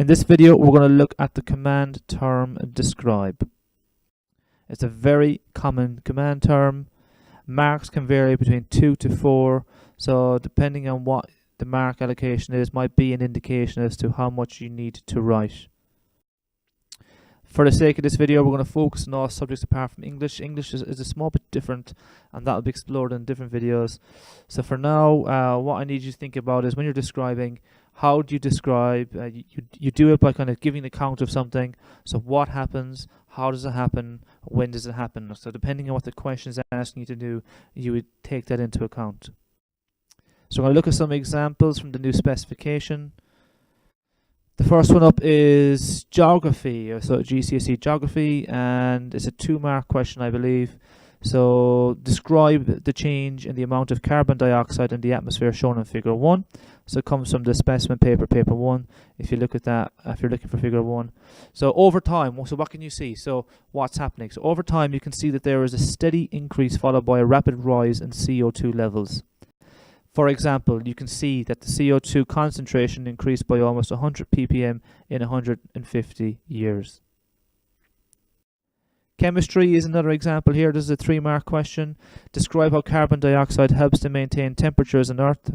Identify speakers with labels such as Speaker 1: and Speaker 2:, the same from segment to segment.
Speaker 1: In this video, we're going to look at the command term describe. It's a very common command term. Marks can vary between 2 to 4, so depending on what the mark allocation is, might be an indication as to how much you need to write. For the sake of this video, we're going to focus on all subjects apart from English. English is a small bit different, and that will be explored in different videos. So for now, what I need you to think about is when you're describing, how do you describe? You do it by kind of giving the count of something. So what happens? How does it happen? When does it happen? So depending on what the question is asking you to do, you would take that into account. So I'm going to look at some examples from the new specification. The first one up is geography, so GCSE geography, and it's a 2-mark question, I believe. So describe the change in the amount of carbon dioxide in the atmosphere shown in figure 1. So it comes from the specimen paper 1. If you look at that, if you're looking for figure 1. So over time, so what can you see? So what's happening? So over time, you can see that there is a steady increase followed by a rapid rise in CO2 levels. For example, you can see that the CO2 concentration increased by almost 100 ppm in 150 years. Chemistry is another example here. This is a 3-mark question. Describe how carbon dioxide helps to maintain temperatures on Earth.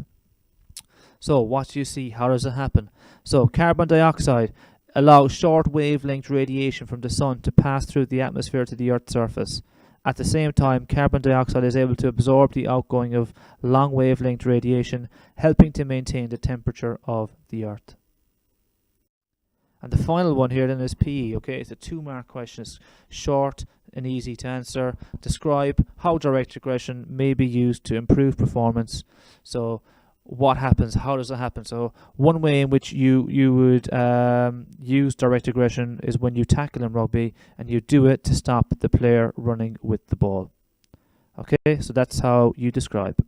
Speaker 1: So what do you see? How does it happen? So carbon dioxide allows short wavelength radiation from the sun to pass through the atmosphere to the Earth's surface. At the same time, carbon dioxide is able to absorb the outgoing of long wavelength radiation, helping to maintain the temperature of the Earth. And the final one here then is PE. Okay, it's a 2-mark question. It's short and easy to answer. Describe how direct regression may be used to improve performance. So what happens? How does it happen? So one way in which you would use direct regression is when you tackle in rugby and you do it to stop the player running with the ball. Okay, so that's how you describe.